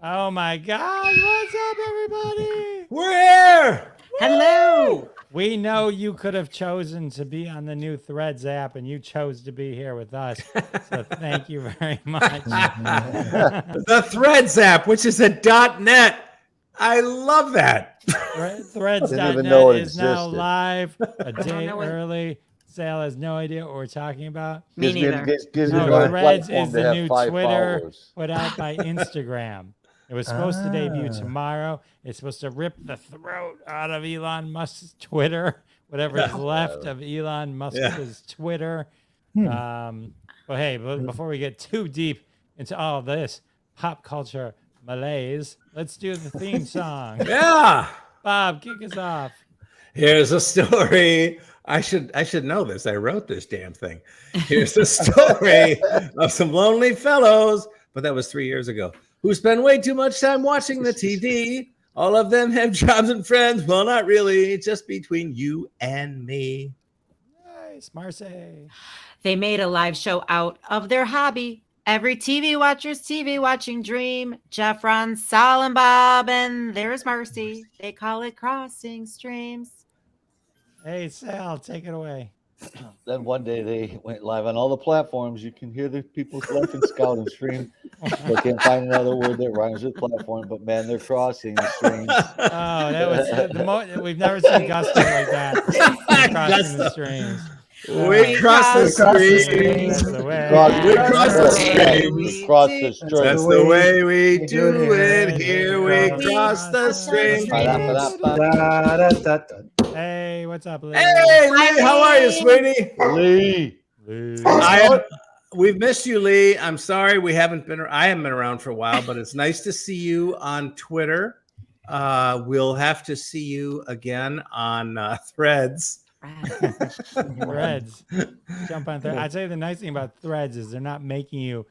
Oh my God! What's up, everybody? We're here. Hello. We know you could have chosen to be on the new Threads app, and you chose to be here with us. So thank you very much. The Threads app, which is a .net. I love that. Threads.net is now live a day know what- early. Sal has no idea what we're talking about. Me neither. Gives me No, my Threads platform is to the have new 5 Twitter followers. put out by Instagram. It was supposed to debut tomorrow. It's supposed to rip the throat out of Elon Musk's Twitter, whatever is left of Elon Musk's Twitter. But hey, before we get too deep into all this pop culture malaise, let's do the theme song. Yeah. Bob, kick us off. Here's a story. I should know this. I wrote this damn thing. Here's a story of some lonely fellows, but that was 3 years ago, who spend way too much time watching the TV. All of them have jobs and friends. Well, not really. Just between you and me. Nice, Marcy. They made a live show out of their hobby. Every TV watcher's TV watching dream. Jeff, Ron, Sal, and Bob, and there's Marcy. They call it crossing streams. Hey, Sal, take it away. Then one day they went live on all the platforms. You can hear the people laughing, scout and stream. They can't find another word that rhymes with platform, but man, they're crossing the streams. Oh, that was we've never seen gusto like that. Crossing the streams. We cross the streams. That's the way. We cross the streams. Cross the streams. That's the way we do it. Here we cross the streams. Hey, what's up, Lee? Hey, Lee, how are you, sweetie? Lee. We've missed you, Lee. I'm sorry I haven't been around for a while, but it's nice to see you on Twitter. We'll have to see you again on Threads. Threads. Jump on Threads. I'd say the nice thing about Threads is they're not making you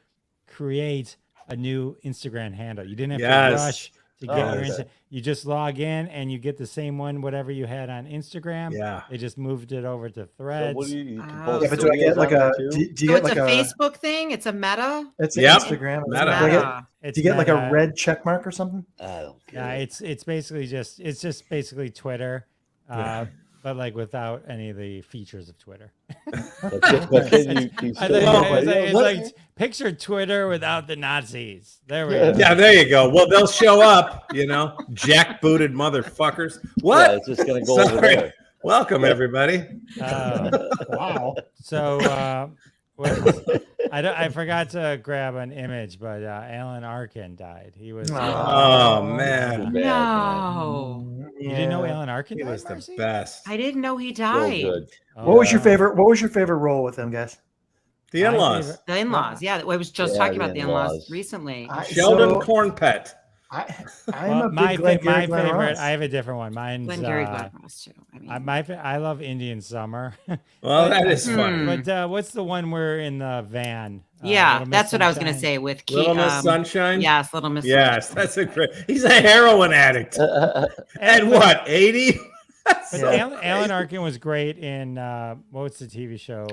create a new Instagram handle. You didn't have to rush to get your Instagram. You just log in and you get the same one, whatever you had on Instagram. Yeah. They just moved it over to Threads. So what do you but do I get like a? Do you So get it's like a a? Facebook thing? It's a meta? It's Yep. Instagram. Meta. It's Do you get like a not red check mark or something? I don't Yeah, care. it's basically just basically Twitter, but like without any of the features of Twitter. But then you I still think have it's like picture Twitter without the Nazis. There we go. Yeah, there you go. Well, they'll show up, jackbooted motherfuckers. What? Yeah, it's just gonna go over Sorry. there. Welcome, everybody. Wow. So I forgot to grab an image, but Alan Arkin died. He was. Oh, man. No. You didn't know Alan Arkin He died, was the Marcy? best. I didn't know he So died. good. Oh, What was your favorite? What was your favorite role with them, guys? The My in-laws. favorite- The in-laws. Yeah, I was just Yeah, talking the about the in-laws in-laws. recently. Sheldon Cornpet. I'm Well, a my big Glenn my Glenn favorite. Ross. I have a different one. Mine's Glengarry Glen Ross, too. I mean, I love Indian Summer. Well, that is fun. But what's the one where in the van? yeah, Little Miss that's what I was going to Sunshine? say with Little Miss Sunshine? Yes, Little Miss Yes, that's a great. He's a heroin addict. And what, 80? But Alan Arkin was great in what was the TV show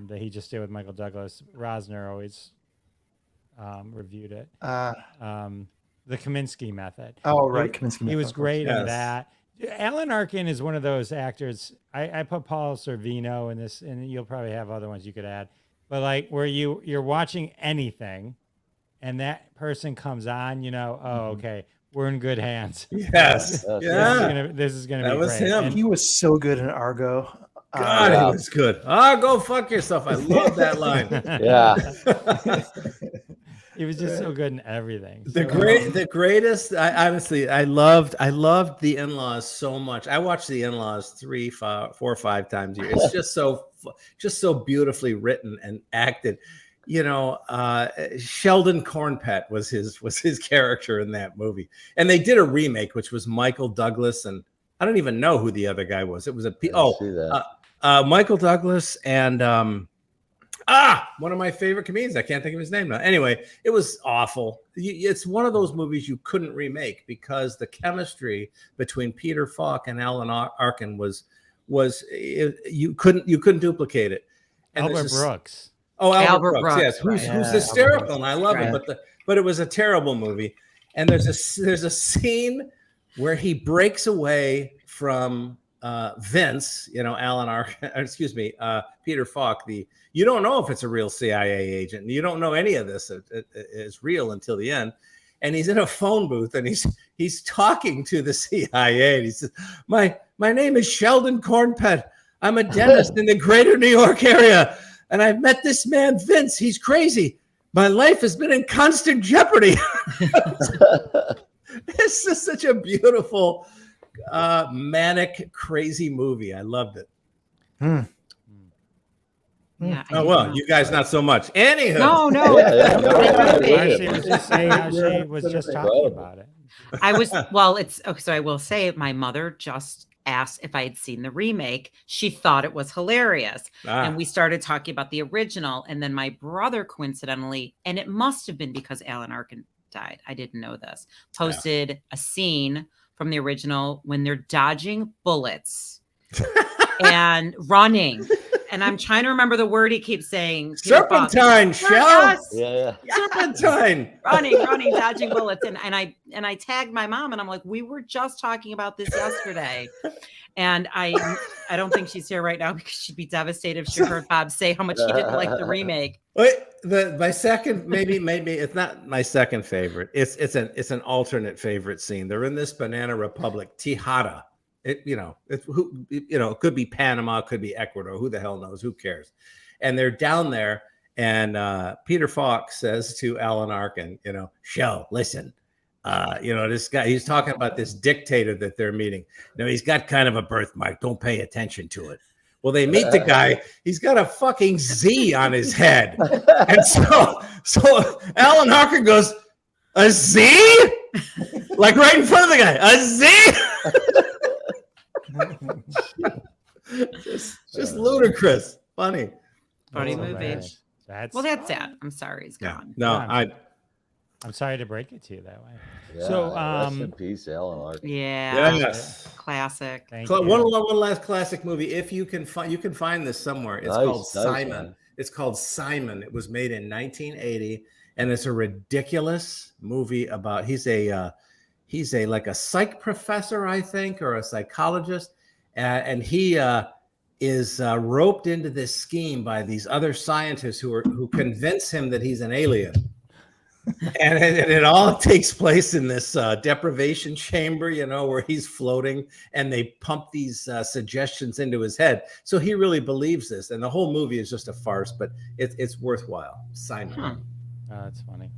that he just did with Michael Douglas? Rosner always reviewed it. The Kaminsky Method. Oh, right. He was great Yes. in that. Alan Arkin is one of those actors. I put Paul Sorvino in this, and you'll probably have other ones you could add. But like where you're watching anything, and that person comes on, okay, we're in good hands. Yes. Yes. Yeah. This is gonna That be was great. him. And He was so good in Argo. God, Yeah. he was good. Oh, go fuck yourself. I love that line. Yeah. he was just so good in everything. The greatest. I honestly, I loved the In-Laws so much. I watched the In-Laws 3, 4, or 5 times a year. It's just so beautifully written and acted. Sheldon Cornpet was his character in that movie, and they did a remake, which was Michael Douglas, and I don't even know who the other guy was. It was Michael Douglas and one of my favorite comedians. I can't think of his name now. Anyway, it was awful. It's one of those movies you couldn't remake because the chemistry between Peter Falk and Alan Arkin was you couldn't duplicate it. And Albert Brooks. Oh, Albert Brooks, yes, who's right. hysterical, and I love it. But it was a terrible movie. And there's a scene where he breaks away from Vince, Alan excuse me, Peter Falk. You don't know if it's a real CIA agent. You don't know any of this is real until the end. And he's in a phone booth and he's talking to the CIA. And he says, My name is Sheldon Cornpet. I'm a dentist in the greater New York area. And I've met this man, Vince. He's crazy. My life has been in constant jeopardy. It's just such a beautiful, manic, crazy movie. I loved it. Yeah. Oh, well, you guys not so much. Anywho. No. Marcy was just saying how she was just talking about it. So I will say my mother just asked if I had seen the remake. She thought it was hilarious. And we started talking about the original. And then my brother coincidentally, and it must have been because Alan Arkin died, I didn't know this, posted a scene from the original when they're dodging bullets and running. And I'm trying to remember the word he keeps saying. Serpentine, Shell. Yeah. Serpentine. running, dodging bullets. And I tagged my mom and I'm like, we were just talking about this yesterday. And I don't think she's here right now because she'd be devastated if she heard Bob say how much he didn't like the remake. Wait, my second, maybe it's not my second favorite. It's an alternate favorite scene. They're in this Banana Republic, Tejada. It could be Panama, it could be Ecuador. Who the hell knows? Who cares? And they're down there, and Peter Falk says to Alan Arkin, Shell, listen, this guy, he's talking about this dictator that they're meeting. He's got kind of a birthmark. Don't pay attention to it. Well, they meet the guy. He's got a fucking Z on his head, and so Alan Arkin goes, a Z, like right in front of the guy, a Z. just ludicrous, funny movie. That's sad. I'm sorry, he's gone. No, I'm sorry to break it to you that way. Yeah, So, rest in peace, Alan Arkin. Yeah. Yes. Classic. One last classic movie. If you can find this somewhere. It's called Simon. Man. It's called Simon. It was made in 1980, and it's a ridiculous movie about he's a like a psych professor, I think, or a psychologist, and he is roped into this scheme by these other scientists who convince him that he's an alien. And it all takes place in this deprivation chamber, where he's floating, and they pump these suggestions into his head. So he really believes this, and the whole movie is just a farce, but it's worthwhile. Simon. Oh, that's funny.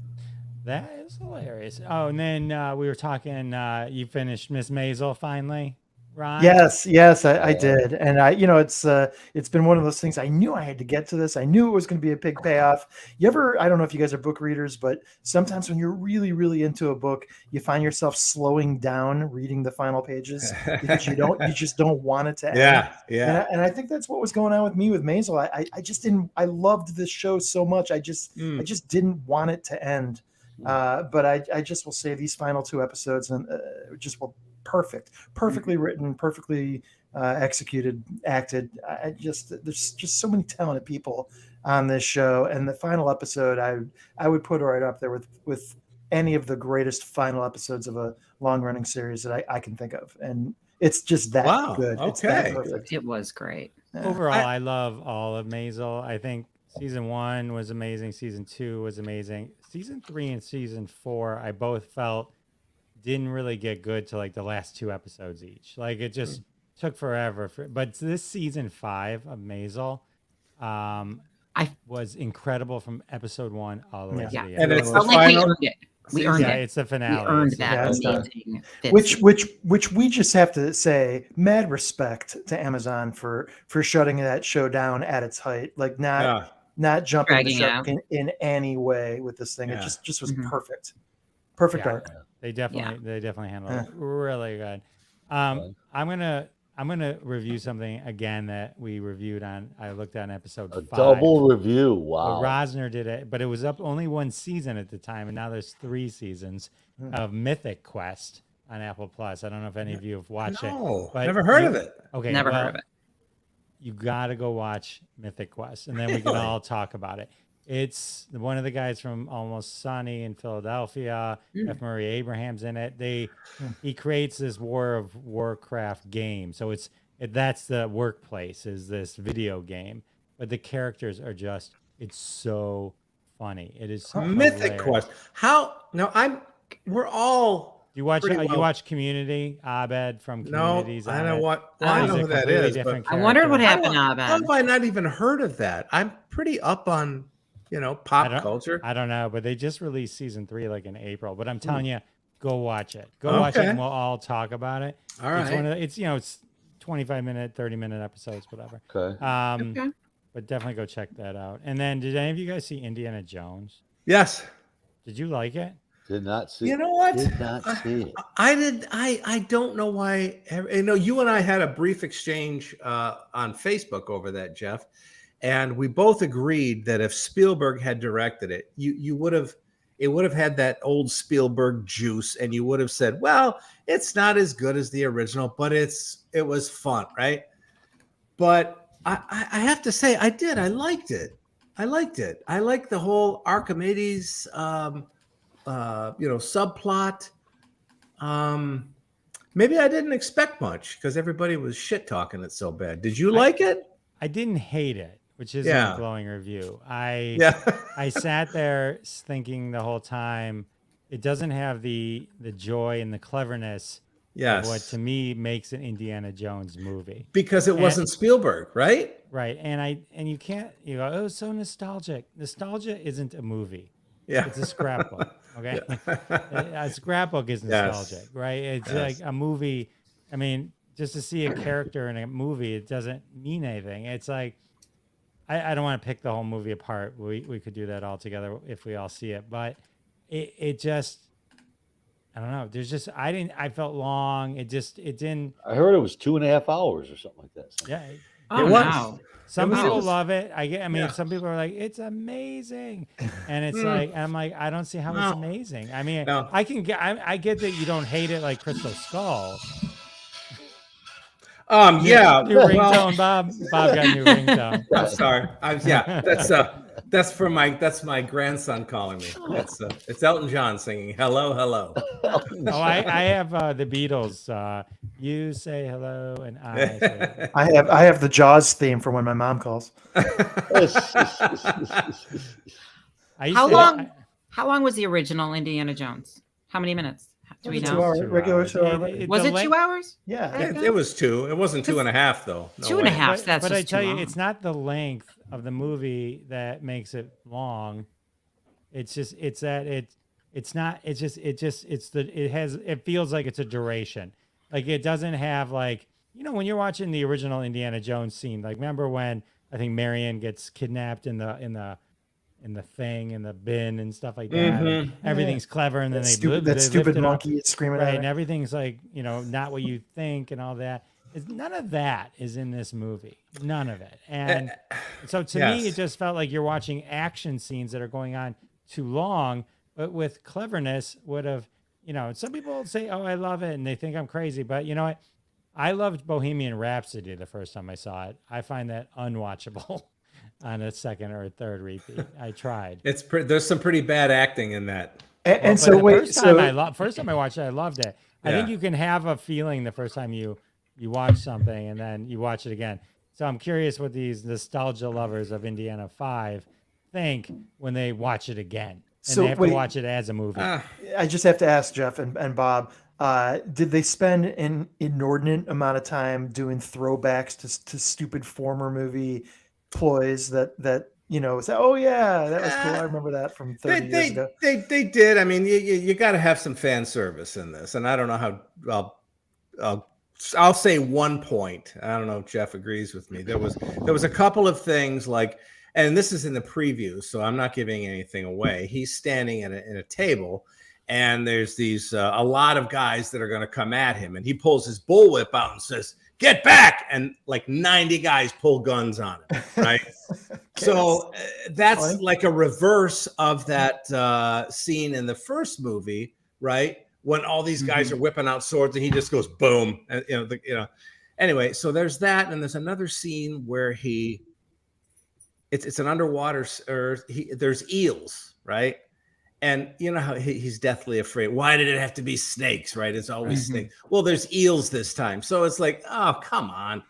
That is hilarious. Oh, and then we were talking. You finished Miss Maisel finally, Ron? Yes, I did, and it's been one of those things. I knew I had to get to this. I knew it was going to be a big payoff. I don't know if you guys are book readers, but sometimes when you're really, really into a book, you find yourself slowing down reading the final pages because you just don't want it to end. Yeah. And I think that's what was going on with me with Maisel. I just didn't. I loved this show so much. I just didn't want it to end. But I just will say these final two episodes and just were perfectly written, perfectly executed, acted. There's just so many talented people on this show, and the final episode I would put right up there with any of the greatest final episodes of a long running series that I can think of, and it's just that good. Okay. It's that perfect. It was great. Overall, I love all of Maisel. I think season 1 was amazing. Season 2 was amazing. Season 3 and season 4, I both felt didn't really get good to like the last 2 episodes each. Like it just took forever. But this season 5 of Maisel was incredible from episode 1 all the way to the end. And it's the like final. We earned it. It's the finale. We earned that amazing. Which we just have to say, mad respect to Amazon for shutting that show down at its height. Like not jumping the shark in any way with this thing. It just was perfect. Perfect arc. They definitely handled it really good. I'm gonna review something again that we reviewed on. I looked at episode 5. Double review. Wow. Rosner did it, but it was up only 1 season at the time, and now there's 3 seasons of Mythic Quest on Apple Plus. I don't know if any of you have watched it. No, never heard of it. Okay, never heard of it. You got to go watch Mythic Quest, and then we can all talk about it. It's one of the guys from Almost Sunny in Philadelphia. F. Murray Abraham's in it. He creates this War of Warcraft game. So that's the workplace, is this video game. But the characters are it's so funny. It is Mythic Quest. We're all. You watch Community? Abed from Communities. No, I know what. Well, I know who that is. But I wondered what happened to Abed. How have I not even heard of that? I'm pretty up on pop culture. I don't know, but they just released season 3 like in April. But I'm telling you, go watch it. Go watch it, and we'll all talk about it. All right. It's 25-minute, 30-minute episodes, whatever. Okay. Okay. But definitely go check that out. And then, did any of you guys see Indiana Jones? Yes. Did you like it? Did not see. You know what? Did not see it. I did. I don't know why. You and I had a brief exchange on Facebook over that, Jeff, and we both agreed that if Spielberg had directed it, it would have had that old Spielberg juice, and you would have said, "Well, it's not as good as the original, but it was fun, right?" But I have to say, I did. I liked it. I liked the whole Archimedes. Subplot. Maybe I didn't expect much because everybody was shit talking it so bad. Did you like it? I didn't hate it, which isn't a glowing review. I sat there thinking the whole time, it doesn't have the joy and the cleverness of what to me makes an Indiana Jones movie. Because it wasn't Spielberg, right? Right. And you can't, oh, it's so nostalgic. Nostalgia isn't a movie. Yeah. It's a scrapbook. Okay. A scrapbook is nostalgic, right? It's like a movie. I mean, just to see a character in a movie, it doesn't mean anything. It's like, I don't want to pick the whole movie apart. We could do that all together if we all see it, but it just, I don't know. I felt long. It didn't. I heard it was 2.5 hours or something like that. Yeah. Oh, wow. Some people love it. Some people are like, it's amazing. And it's like, I'm like, I don't see how it's amazing. I mean, I get that you don't hate it like Crystal Skull. New ringtone, Bob. Bob got a new ringtone. I'm sorry. That's my grandson calling me. It's Elton John singing "Hello, Hello." I have the Beatles. You say hello, and I say. I have the Jaws theme for when my mom calls. How long was the original Indiana Jones? How many minutes? Do we know? 2 hours. Regular 2 hours. Was it 2 hours? Yeah. It was 2. It wasn't 2.5 though. No 2.5. That's but I tell you, long. it's not the length of the movie that makes it long. It feels like it's a duration. Like it doesn't have like, when you're watching the original Indiana Jones scene, like remember when I think Marion gets kidnapped in the thing in the bin and stuff like that. Mm-hmm. Everything's clever, and then that stupid monkey is screaming right, at it. and everything's like not what you think and all that. None of that is in this movie. None of it. And so to me, it just felt like you're watching action scenes that are going on too long, but with cleverness would have. Some people say, "Oh, I love it," and they think I'm crazy. But you know what? I loved Bohemian Rhapsody the first time I saw it. I find that unwatchable on a second or a third repeat. I tried. There's some pretty bad acting in that. First time I watched it, I loved it. I think you can have a feeling the first time you watch something and then you watch it again. So I'm curious what these nostalgia lovers of Indiana 5 think when they watch it again. And they have to watch it as a movie. I just have to ask Jeff and Bob, did they spend an inordinate amount of time doing throwbacks to stupid former movie ploys that say, oh yeah, that was cool. I remember that from 30 years ago. They did. I mean, you got to have some fan service in this, and I don't know how. I'll say one point. I don't know if Jeff agrees with me. There was a couple of things like, and this is in the preview, so I'm not giving anything away. He's standing in a table, and there's these a lot of guys that are going to come at him, and he pulls his bullwhip out and says, "Get back!" And like 90 guys pull guns on him, right? So that's fine. Like a reverse of that scene in the first movie, right? When all these guys are whipping out swords and he just goes boom, and Anyway, so there's that, and there's another scene where he it's an underwater, or there's eels, right? And you know how he's deathly afraid. Why did it have to be snakes, right? It's always snakes. Well, there's eels this time. So it's like, oh, come on.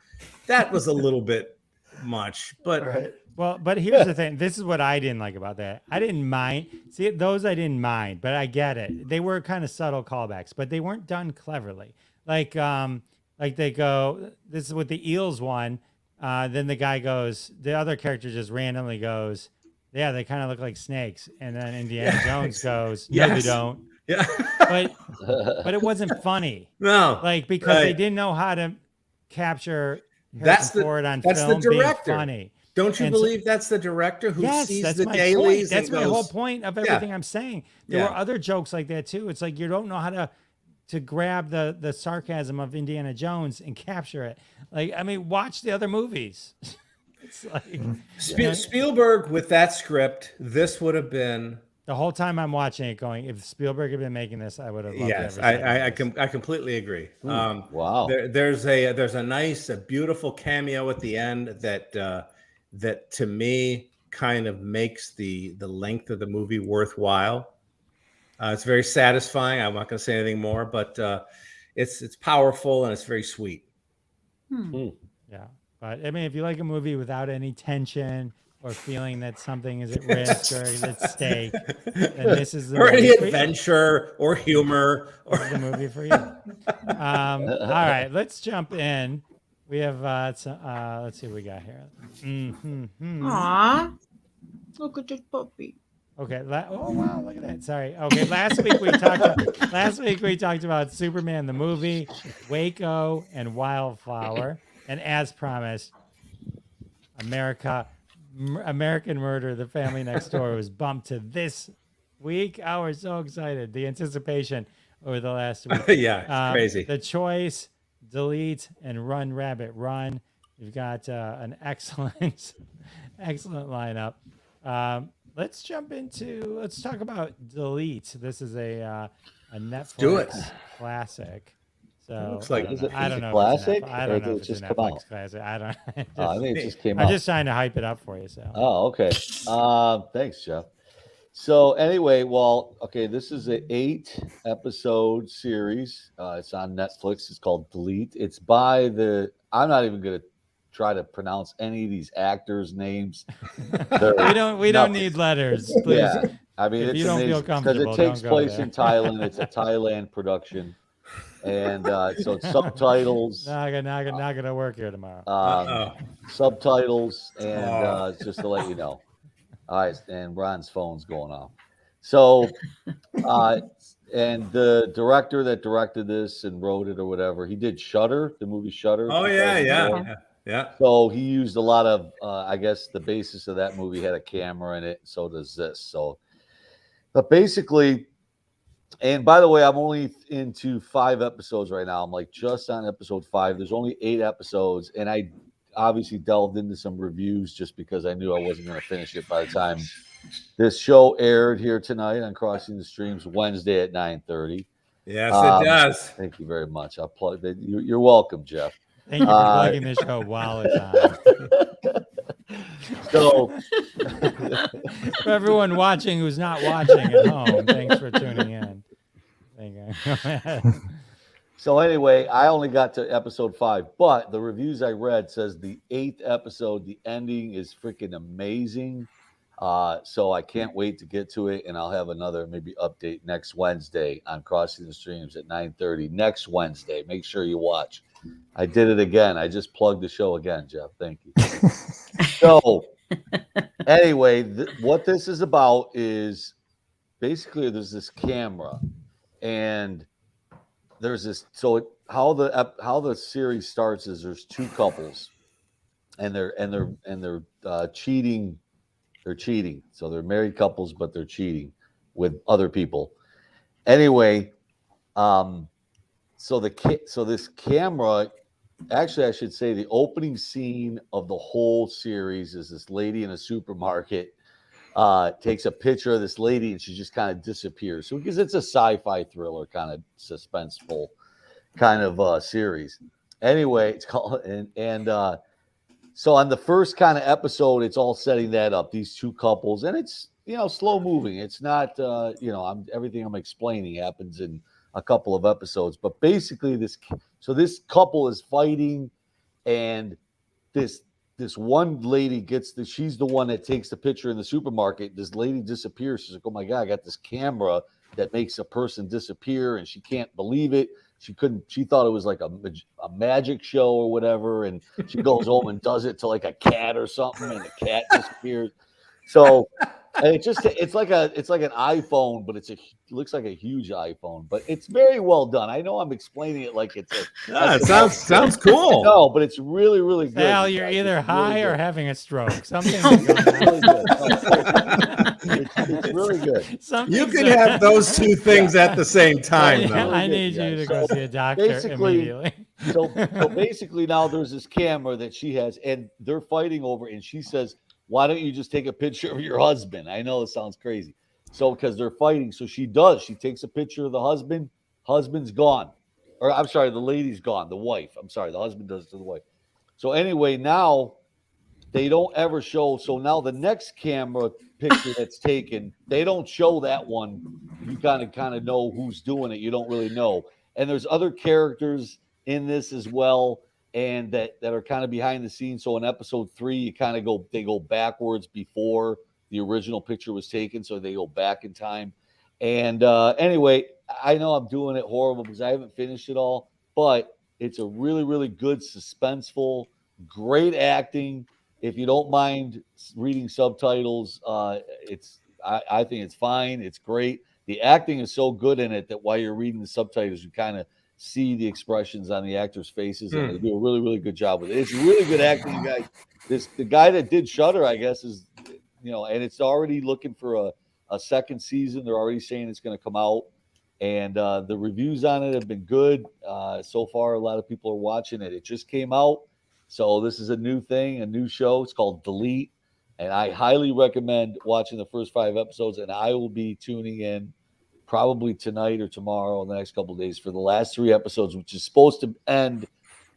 That was a little bit much. But Right. Well, but here's the thing. This is what I didn't like about that. I didn't mind. See, those I didn't mind, but I get it. They were kind of subtle callbacks, but they weren't done cleverly. Like they go, this is with the eels one. Then the guy goes, the other character just randomly goes, yeah, they kind of look like snakes. And then Indiana Jones goes, no, they don't. Yeah. But it wasn't funny. No. Like, because they didn't know how to capture That's Ford on that's film the director. being funny. Don't you believe that's the director who sees that's the my dailies? Point. That's my goes, whole point of everything I'm saying. There were other jokes like that too. It's like you don't know how to grab the sarcasm of Indiana Jones and capture it. Like, I mean, watch the other movies. It's like Spielberg with that script, this would have been the whole time I'm watching it going, if Spielberg had been making this, I would have loved yes, I completely agree. Wow. There's a nice, a beautiful cameo at the end that to me kind of makes the length of the movie worthwhile. It's very satisfying. I'm not going to say anything more, but it's powerful and it's very sweet. Yeah, but I mean, if you like a movie without any tension or feeling that something is at risk or is at stake, then this is the or movie any for you. adventure or humor or This is the movie for you. All right, let's jump in. We have let's see what we got here. Aw, look at this puppy. Okay. Oh wow, look at that. Sorry. Okay. Last week we talked about Superman the movie, Waco, and Wildflower, and as promised, American Murder: The Family Next Door was bumped to this week. Oh, we're so excited! The anticipation over the last week. yeah, crazy. The choice, delete, and Run Rabbit Run. You've got an excellent lineup. Let's talk about Delete. This is a Netflix classic. So looks like I don't know. Classic? I don't know if Or it's just a come Netflix out? classic. I don't. I think it just came I'm out. just trying to hype it up for you. So. Oh, okay. Thanks, Jeff. So anyway, this is an 8-episode series. It's on Netflix. It's called Delete. It's by I'm not even going to try to pronounce any of these actors' names. we don't need letters, please. Yeah, I mean, it's amazing because it takes place in Thailand. It's a Thailand production, and so it's subtitles. Not gonna work here tomorrow. Subtitles, and just to let you know. All right, and Ron's phone's going off. So, and the director that directed this and wrote it or whatever, he did Shutter, the movie Shutter. Oh yeah. So he used a lot of, I guess the basis of that movie had a camera in it. So does this. So, but basically, and by the way, I'm only into 5 episodes right now. I'm like just on episode 5. There's only 8 episodes, and I obviously delved into some reviews just because I knew I wasn't going to finish it by the time this show aired here tonight on Crossing the Streams Wednesday at 9:30. Yes, it does. Thank you very much. I'll plug that. You're welcome, Jeff. Thank you for plugging this show while it's on. So, for everyone watching who's not watching at home, thanks for tuning in. Thank you. So anyway, I only got to episode 5, but the reviews I read says the 8th episode, the ending is freaking amazing. So I can't wait to get to it, and I'll have another maybe update next Wednesday on Crossing the Streams at 9:30 next Wednesday. Make sure you watch. I did it again. I just plugged the show again, Jeff. Thank you. So anyway, what this is about is basically there's this camera, and there's this. So how the series starts is there's 2 couples, and they're cheating. They're cheating. So they're married couples, but they're cheating with other people. Anyway, so this camera, actually, I should say the opening scene of the whole series is this lady in a supermarket takes a picture of this lady and she just kind of disappears. So because it's a sci-fi thriller kind of suspenseful kind of series. Anyway, it's called So on the first kind of episode, it's all setting that up, these two couples, and it's, slow moving. It's not, everything I'm explaining happens in a couple of episodes, but basically this couple is fighting, and this one lady she's the one that takes the picture in the supermarket. This lady disappears. She's like, oh my God, I got this camera that makes a person disappear, and she can't believe it. She thought it was like a magic show or whatever. And she goes home and does it to like a cat or something, and the cat disappears. So and it's like an iPhone, but it looks like a huge iPhone, but it's very well done. I know I'm explaining it like it's it sounds cool. No, but it's really, really good. Al, you're either high or having a stroke. Something really good. It's really good. You can have those two things at the same time. Yeah, I need you to go see a doctor immediately. So basically now there's this camera that she has, and they're fighting over, and she says, why don't you just take a picture of your husband? I know it sounds crazy. So because they're fighting, so she takes a picture of the husband. Husband's gone. Or I'm sorry, the lady's gone, the wife. I'm sorry, the husband does it to the wife. So anyway, now they don't ever show. So now the next camera picture that's taken, they don't show that one. You kind of know who's doing it. You don't really know. And there's other characters in this as well, and that are kind of behind the scenes. So in episode 3, they go backwards before the original picture was taken. So they go back in time. And anyway, I know I'm doing it horrible because I haven't finished it all, but it's a really, really good, suspenseful, great acting. If you don't mind reading subtitles, I think it's fine. It's great. The acting is so good in it that while you're reading the subtitles, you kind of see the expressions on the actors' faces, and they do a really, really good job with it. It's really good acting, you guys. The guy that did Shudder, I guess, is, and it's already looking for a second season. They're already saying it's going to come out, and the reviews on it have been good. So far, a lot of people are watching it. It just came out, so this is a new thing, a new show. It's called Delete, and I highly recommend watching the first 5 episodes, and I will be tuning in probably tonight or tomorrow in the next couple of days for the last 3 episodes, which is supposed to end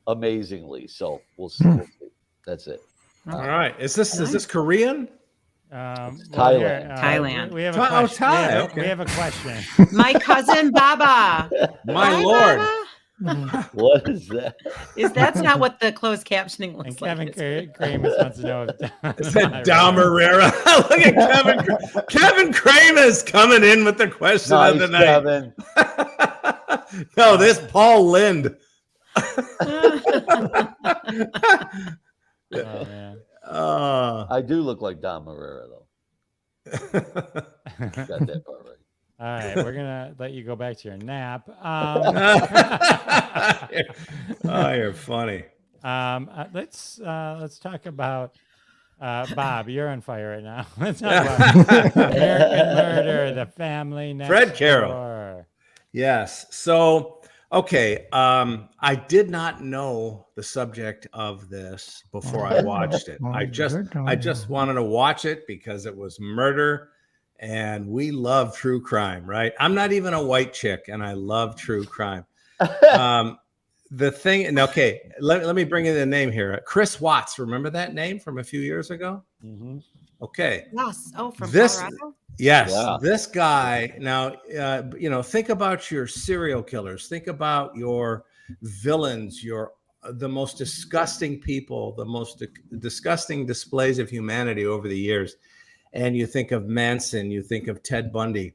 amazingly. So we'll see. That's it. All right. Is this Korean? Thailand. Thailand. We have a question. Thai. We have a question. My cousin Baba. My Hi, Lord. Baba. What is that? That's not what the closed captioning looks And like. Kevin Kramer wants to know if Is that Dom Herrera? Look at Kevin. Kevin Kramer is coming in with the question of the night. Kevin. No, this Paul Lind. Oh, man. I do look like Dom Herrera, though. Got that part right. All right, we're gonna let you go back to your nap. Oh, you're funny. Let's talk about Bob. You're on fire right now. Let's talk about American Murder, the family next Fred Carroll. door. Yes. So, okay. I did not know the subject of this before I watched it. I just wanted to watch it because it was murder, and we love true crime, right? I'm not even a white chick, and I love true crime. The thing, and okay, let me bring in the name here. Chris Watts. Remember that name from a few years ago? Mm-hmm. Okay. Yes. Oh, from This- Colorado? Yes, Yeah. this guy. Now, think about your serial killers. Think about your villains, the most disgusting people, the most disgusting displays of humanity over the years. And you think of Manson, you think of Ted Bundy.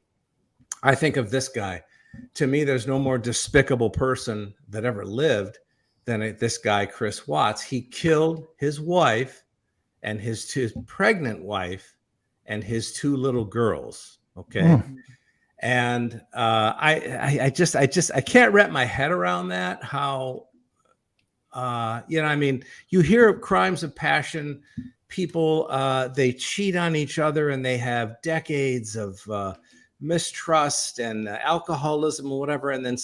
I think of this guy. To me, there's no more despicable person that ever lived than this guy, Chris Watts. He killed his wife and his pregnant wife and his 2 little girls. Okay. And I can't wrap my head around that. How, you hear of crimes of passion, people, they cheat on each other and they have decades of mistrust and alcoholism or whatever. And then,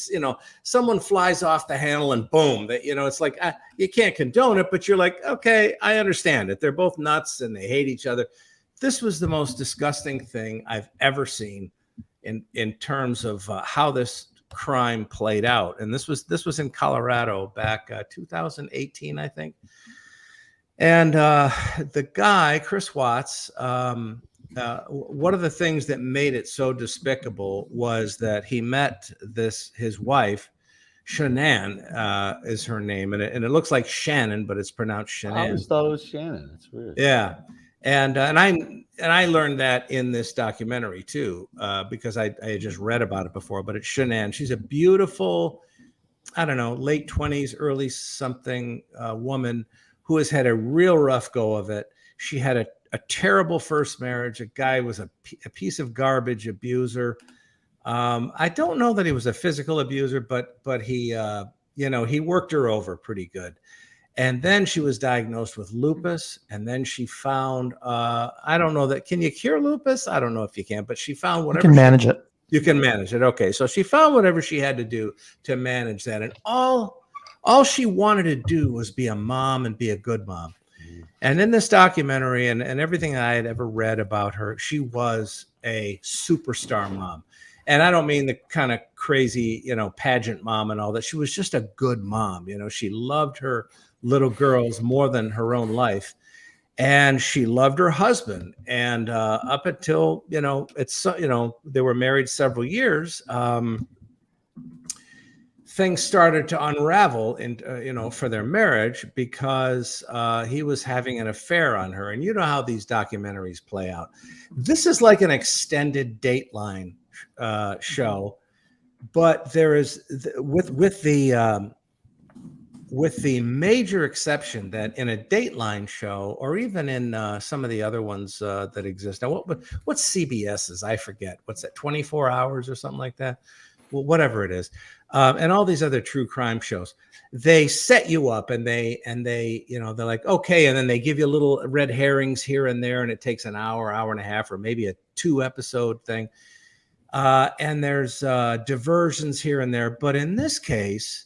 someone flies off the handle and boom, it's like, you can't condone it, but you're like, okay, I understand it. They're both nuts and they hate each other. This was the most disgusting thing I've ever seen in terms of how this crime played out. And this was in Colorado back 2018, I think. And the guy, Chris Watts, one of the things that made it so despicable was that he met his wife, Shanann is her name, and it looks like Shannon, but it's pronounced Shanann. I always thought it was Shannon. That's weird. Yeah, and I learned that in this documentary too, because I had just read about it before. But it's Shanann. She's a beautiful, I don't know, late 20s, early something woman who has had a real rough go of it. She had a terrible first marriage. A guy was a piece of garbage abuser. I don't know that he was a physical abuser, but he, he worked her over pretty good. And then she was diagnosed with lupus. And then she found, I don't know that, can you cure lupus? I don't know if you can, but she found whatever. You can manage it. You can manage it. Okay. So she found whatever she had to do to manage that. And all she wanted to do was be a mom and be a good mom. And in this documentary and everything I had ever read about her, she was a superstar mom. And I don't mean the kind of crazy, pageant mom and all that. She was just a good mom. She loved her little girls more than her own life. And she loved her husband. And up until, they were married several years, things started to unravel for their marriage because he was having an affair on her. And you know how these documentaries play out. This is like an extended Dateline show, but there is with the major exception that in a Dateline show, or even in some of the other ones that exist. Now, what's CBS's? I forget. What's that? 24 Hours or something like that? Well, whatever it is. And all these other true crime shows, they set you up and they they're like, okay. And then they give you little red herrings here and there. And it takes an hour and a half, or maybe a 2-episode thing. And there's diversions here and there. But in this case,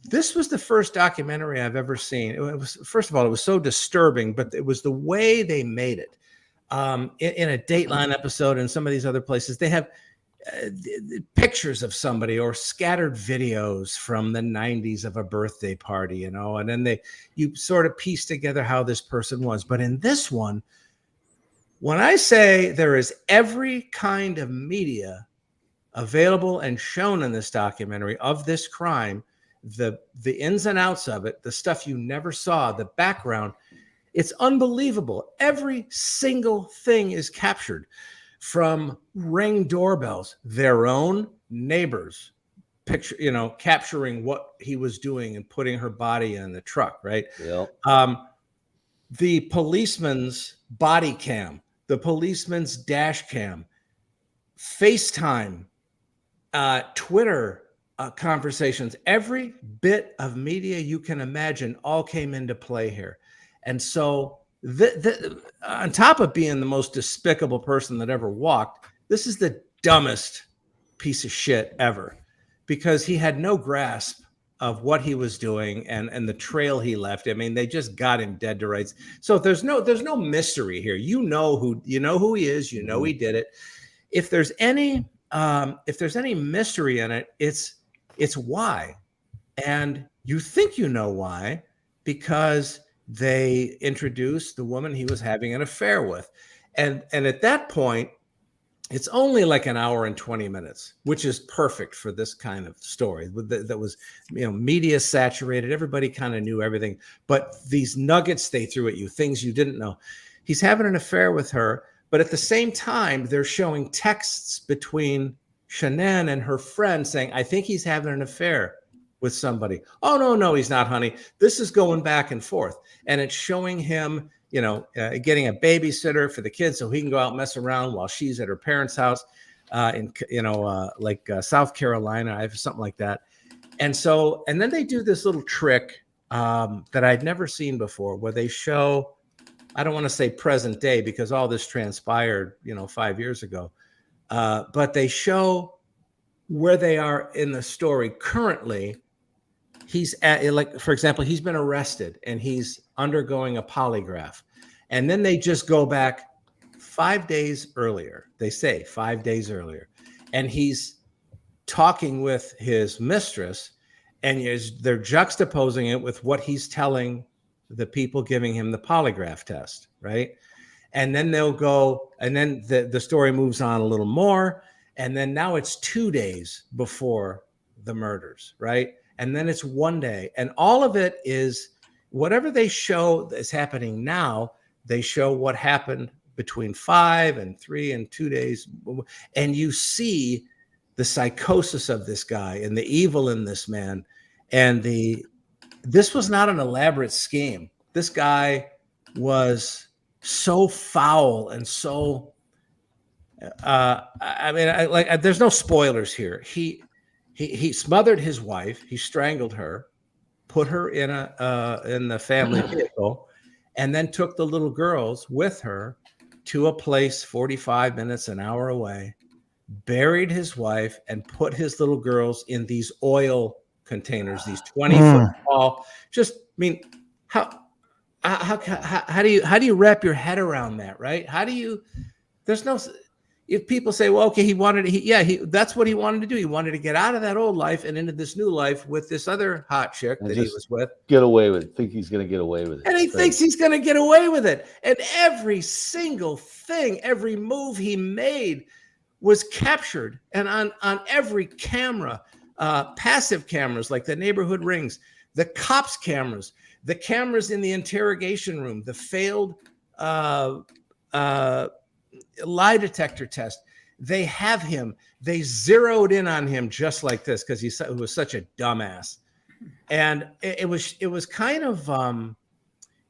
this was the first documentary I've ever seen. It was, first of all, it was so disturbing, but it was the way they made it. In a Dateline episode and some of these other places, they have pictures of somebody or scattered videos from the 90s of a birthday party, and then you sort of piece together how this person was. But in this one, when I say there is every kind of media available and shown in this documentary of this crime, the ins and outs of it, the stuff you never saw, the background, it's unbelievable. Every single thing is captured, from Ring doorbells, their own neighbors picture, capturing what he was doing and putting her body in the truck, right? Yep. The policeman's body cam, the policeman's dash cam, FaceTime, Twitter conversations, every bit of media you can imagine all came into play here. And so on top of being the most despicable person that ever walked, this is the dumbest piece of shit ever, because he had no grasp of what he was doing and the trail he left. I mean, they just got him dead to rights. So there's no mystery here. You know who he is. You know he did it. If there's any mystery in it, it's why. And you think you know why, because they introduced the woman he was having an affair with. And at that point, it's only like an hour and 20 minutes, which is perfect for this kind of story that was, media saturated. Everybody kind of knew everything, but these nuggets they threw at you, things you didn't know. He's having an affair with her, but at the same time, they're showing texts between Shanann and her friend saying, I think he's having an affair with somebody. Oh, no, he's not, honey. This is going back and forth. And it's showing him, getting a babysitter for the kids so he can go out and mess around while she's at her parents' house in South Carolina, something like that. And then they do this little trick that I'd never seen before, where they show, I don't want to say present day because all this transpired, 5 years ago, but they show where they are in the story currently. He's for example, he's been arrested and he's undergoing a polygraph. And then they just go back 5 days earlier. They say 5 days earlier. And he's talking with his mistress, and they're juxtaposing it with what he's telling the people giving him the polygraph test, right? And then they'll go, and then the story moves on a little more. And then now it's 2 days before the murders, right? And then it's 1 day. And all of it is whatever they show is happening now, they show what happened between 5 and 3 and 2 days. And you see the psychosis of this guy and the evil in this man. And this was not an elaborate scheme. This guy was so foul and so there's no spoilers here. He smothered his wife, he strangled her, put her in the family vehicle, and then took the little girls with her to a place 45 minutes, an hour away, buried his wife, and put his little girls in these oil containers, these 20-foot tall. Just, I mean, how do you wrap your head around that, right? If people say, well, okay, that's what he wanted to do. He wanted to get out of that old life and into this new life with this other hot chick that he was with. Get away with it. Think he's going to get away with it. And he thinks he's going to get away with it. And every single thing, every move he made was captured. And on every camera, passive cameras like the neighborhood rings, the cops' cameras, the cameras in the interrogation room, the failed lie detector test, they have him. They zeroed in on him just like this because he was such a dumbass. And it was kind of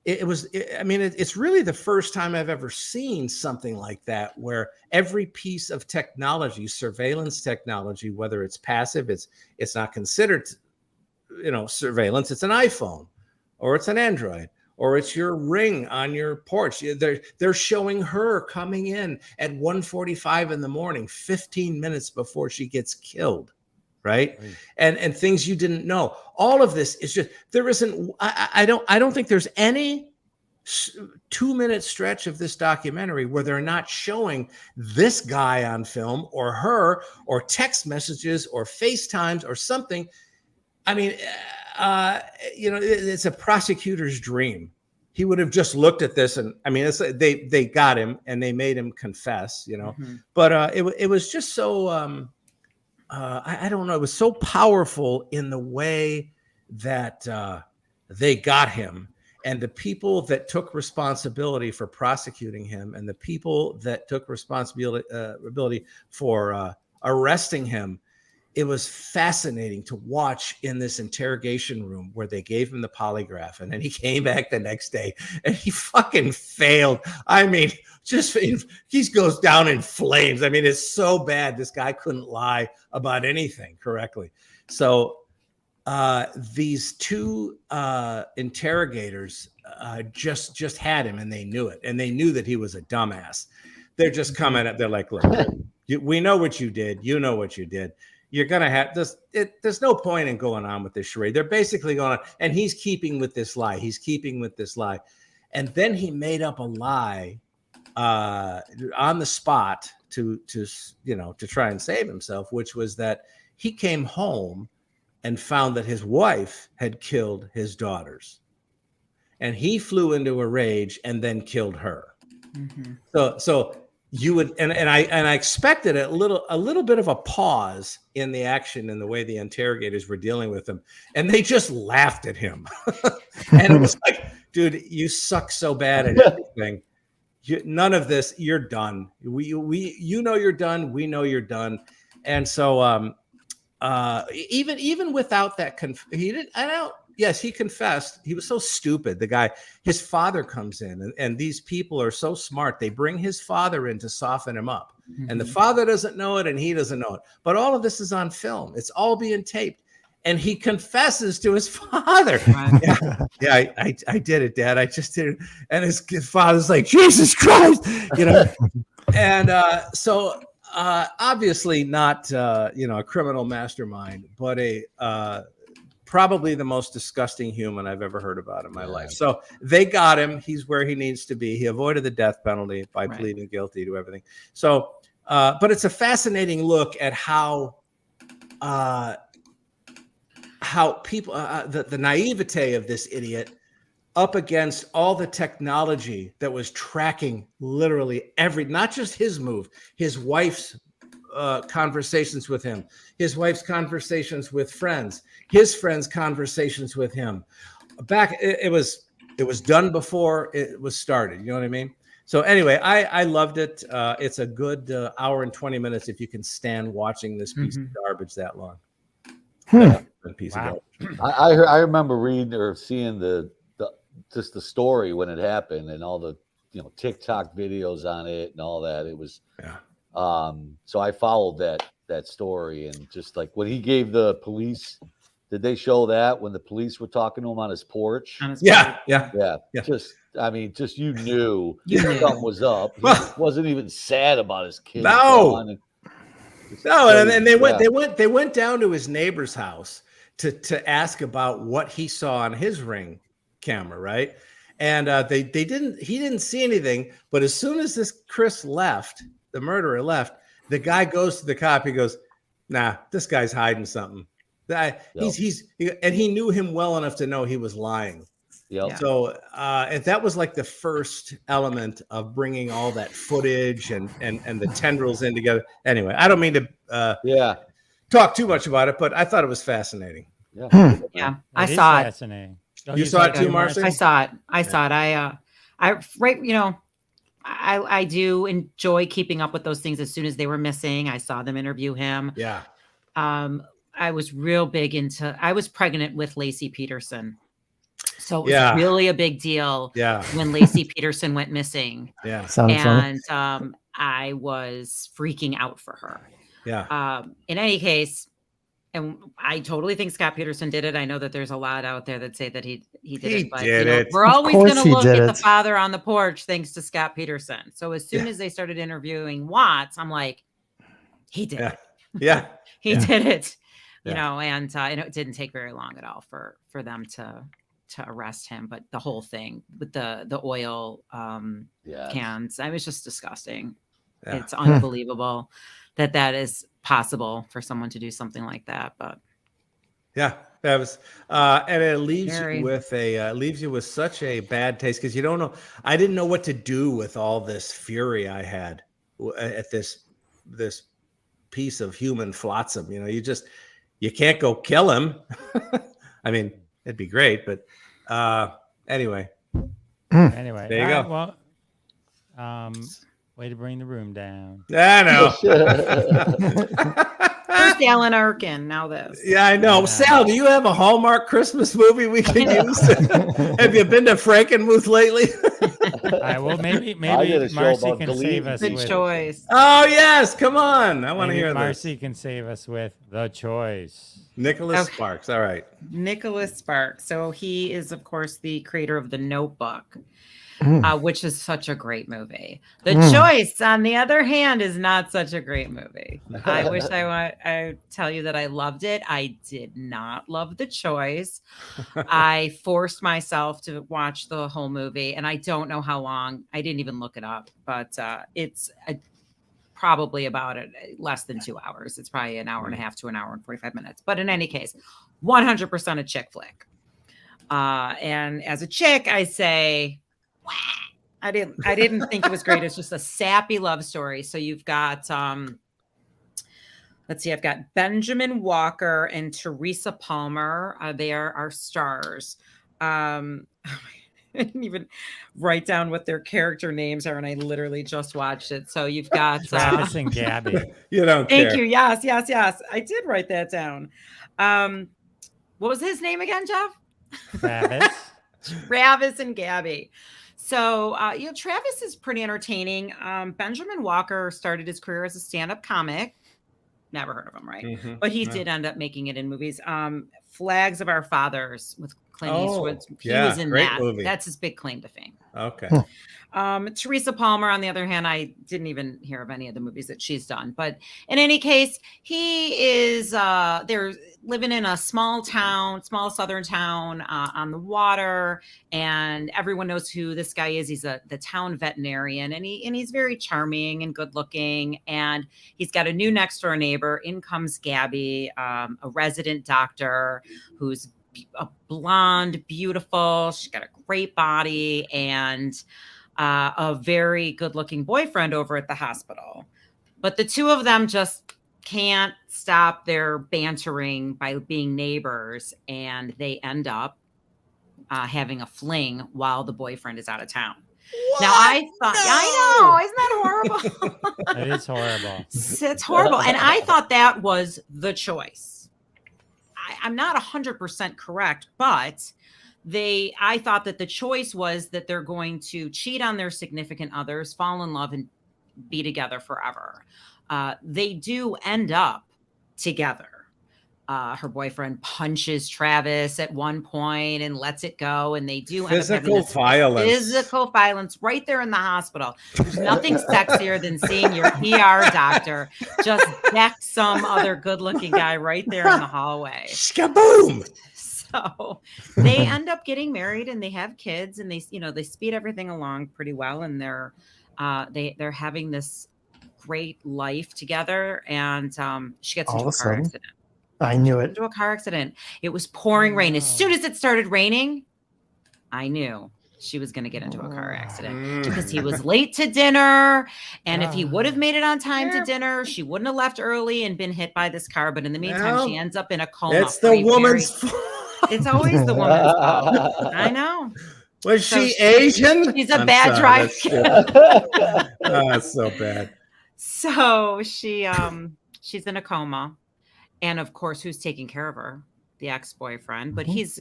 it's really the first time I've ever seen something like that, where every piece of technology, surveillance technology, whether it's passive, it's not considered surveillance. It's an iPhone, or it's an Android, or it's your Ring on your porch. They're showing her coming in at 1:45 in the morning, 15 minutes before she gets killed, right? And things you didn't know. All of this is just, there isn't, I don't think there's any 2-minute stretch of this documentary where they're not showing this guy on film, or her, or text messages, or FaceTimes, or something. I mean, it's a prosecutor's dream. He would have just looked at this, and I mean, they got him and they made him confess, But it was just so I don't know. It was so powerful in the way that they got him, and the people that took responsibility for prosecuting him, and the people that took responsibility for arresting him. It was fascinating to watch in this interrogation room where they gave him the polygraph, and then he came back the next day and he fucking failed. I mean, he goes down in flames. I mean, it's so bad. This guy couldn't lie about anything correctly. So these two interrogators just had him, and they knew it, and they knew that he was a dumbass. They're just coming up. They're like, look, we know what you did. You know what you did. You're going to have this. There's no point in going on with this charade. They're basically going on, and he's keeping with this lie. And then he made up a lie on the spot to try and save himself, which was that he came home and found that his wife had killed his daughters, and he flew into a rage and then killed her. Mm-hmm. So you would, and I expected a little bit of a pause in the action and the way the interrogators were dealing with him, and they just laughed at him. And it was like, dude, you suck so bad at everything. None of this. You're done. You're done. We know you're done. And so, even without that, he didn't. Yes, he confessed. He was so stupid. The guy, his father comes in, and these people are so smart. They bring his father in to soften him up. Mm-hmm. And the father doesn't know it, and he doesn't know it. But all of this is on film. It's all being taped. And he confesses to his father. I did it, Dad. I just did it. And his father's like, Jesus Christ, And so obviously not, a criminal mastermind, but probably the most disgusting human I've ever heard about in my life. So they got him. He's where he needs to be. He avoided the death penalty by pleading guilty to everything. So, but it's a fascinating look at how people, the naivete of this idiot up against all the technology that was tracking literally not just his move, his wife's conversations with him, his wife's conversations with friends, his friends' conversations with him. It was done before it was started. You know what I mean? So anyway, I loved it. It's a good hour and 20 minutes if you can stand watching this piece of garbage that long. Piece of garbage. I remember reading or seeing just the story when it happened and all the TikTok videos on it and all that. It was so I followed that story, and just like when he gave the police, did they show that when the police were talking to him on his porch? Yeah. Just you knew something was up. He wasn't even sad about his kids. No, and they went down to his neighbor's house to ask about what he saw on his Ring camera, right? And he didn't see anything. But as soon as this Chris left, the murderer left, the guy goes to the cop. He goes, "Nah, this guy's hiding something." And he knew him well enough to know he was lying. Yep. So and that was like the first element of bringing all that footage and the tendrils in together. Anyway, I don't mean to talk too much about it, but I thought it was fascinating. Yeah, I saw it. Fascinating. Oh, you saw it too, Marcy? I saw it. I do enjoy keeping up with those things. As soon as they were missing, I saw them interview him. Yeah. I was real big I was pregnant with Lacey Peterson. So it was really a big deal when Lacey Peterson went missing. Yeah. And I was freaking out for her. Yeah. In any case, and I totally think Scott Peterson did it. I know that there's a lot out there that say that he did it, but we're always going to look at the father on the porch thanks to Scott Peterson. So as soon as they started interviewing Watts, I'm like, he did it. Yeah. He did it. You know, and it didn't take very long at all for them to arrest him. But the whole thing with the oil cans, I was just disgusting. Yeah. It's unbelievable that is possible for someone to do something like that. But that was and it leaves you with such a bad taste because you don't know. I didn't know what to do with all this fury I had at this piece of human flotsam. You know, you can't go kill him. I mean, it'd be great, but anyway. Anyway, there you go. Well, way to bring the room down. I know. First Alan Arkin, now this. Yeah, I know. Sal, do you have a Hallmark Christmas movie we can use? Have you been to Frankenmuth lately? Maybe Marcy can save us with. Good choice. Oh yes, come on! I want to hear this. Marcy can save us with The Choice. Nicholas Sparks. All right. Nicholas Sparks. So he is, of course, the creator of The Notebook. Which is such a great movie. The Choice, on the other hand, is not such a great movie. I wish I tell you that I loved it. I did not love The Choice. I forced myself to watch the whole movie, and I don't know how long. I didn't even look it up, but it's probably about less than 2 hours. It's probably an hour and a half to an hour and 45 minutes. But in any case, 100% a chick flick. And as a chick, I say, I didn't think it was great. It's just a sappy love story. So you've got let's see, I've got Benjamin Walker and Teresa Palmer. They are our stars. I didn't even write down what their character names are, and I literally just watched it. So you've got Travis and Gabby. You don't care. Thank you. Yes. I did write that down. What was his name again, Jeff? Travis and Gabby. So, Travis is pretty entertaining. Benjamin Walker started his career as a stand-up comic. Never heard of him, right? Mm-hmm. But he did end up making it in movies. Flags of Our Fathers with Clint Eastwood. He was in that. Movie. That's his big claim to fame. Okay. Teresa Palmer, on the other hand, I didn't even hear of any of the movies that she's done. But in any case, he is they're living in a small southern town on the water, and everyone knows who this guy is. He's the town veterinarian, and he's very charming and good looking. And he's got a new next door neighbor. In comes Gabby, a resident doctor who's a blonde, beautiful. She's got a great body and a very good-looking boyfriend over at the hospital. But the two of them just can't stop their bantering by being neighbors, and they end up having a fling while the boyfriend is out of town. What? Now I thought, I know, isn't that horrible? It is horrible. It's horrible, and I thought that was the choice. I'm not 100% correct, but I thought that the choice was that they're going to cheat on their significant others, fall in love, and be together forever. They do end up together. Her boyfriend punches Travis at one point and lets it go, and they do end up having physical violence right there in the hospital. There's nothing sexier than seeing your ER doctor just deck some other good-looking guy right there in the hallway. Skaboom! So they end up getting married, and they have kids, and they speed everything along pretty well, and they're having this great life together. And she gets into a car accident. I knew it. Into a car accident. It was pouring rain. As soon as it started raining, I knew she was going to get into a car accident because he was late to dinner. And if he would have made it on time to dinner, she wouldn't have left early and been hit by this car. But in the meantime, she ends up in a coma. It's the woman's fault. It's always the woman's fault. I know. Was she Asian? She's a bad driver. That's so bad. So she's in a coma. And of course, who's taking care of her? The ex-boyfriend. But he's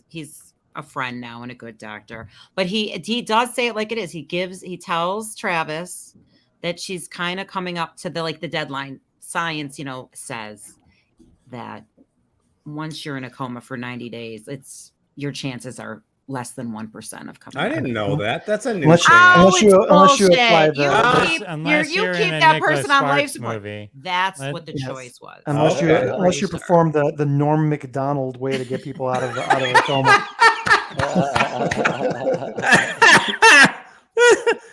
a friend now and a good doctor. But he does say it like it is. He tells Travis that she's kind of coming up to the deadline. Science, says that once you're in a coma for 90 days, your chances are less than 1% of coming. I didn't know that. That's a new unless you apply that. You keep that person on life support. That's what the choice was. Unless you perform the Norm Macdonald way to get people out of a coma.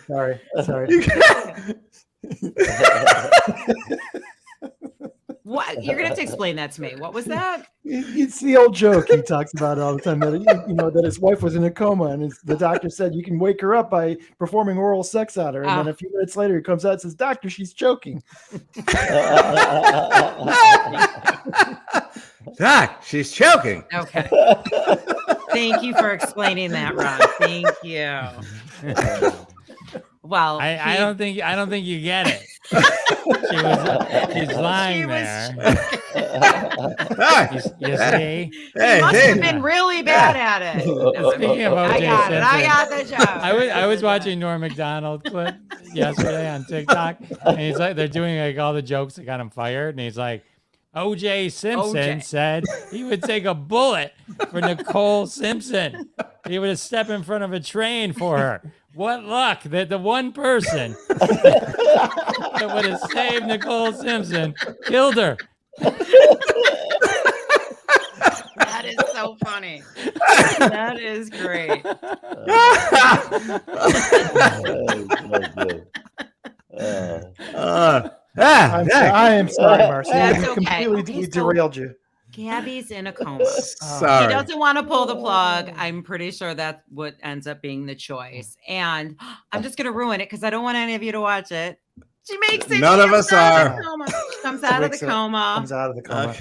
Sorry. What? You're gonna have to explain that to me. What was that? It's the old joke he talks about all the time. That that his wife was in a coma, and the doctor said you can wake her up by performing oral sex on her. And then a few minutes later, he comes out and says, "Doctor, she's choking." Doc, she's choking. Okay. Thank you for explaining that, Ron. Thank you. Well, I don't think you get it. She's lying there. You see? He must have been really bad at it. Speaking of O.J. Simpson, I got the joke. I was watching Norm Macdonald clip yesterday on TikTok, and he's like, they're doing all the jokes that got him fired, and he's like, O.J. Simpson said he would take a bullet for Nicole Simpson. He would have stepped in front of a train for her. What luck that the one person that would have saved Nicole Simpson killed her. That is so funny. That is great. I am sorry, Marcy. That's I completely derailed you. Gabby's in a coma. Sorry. She doesn't want to pull the plug. I'm pretty sure that's what ends up being the choice. And I'm just going to ruin it because I don't want any of you to watch it. She makes it. None of us are. She comes out of the coma. Comes out of the coma.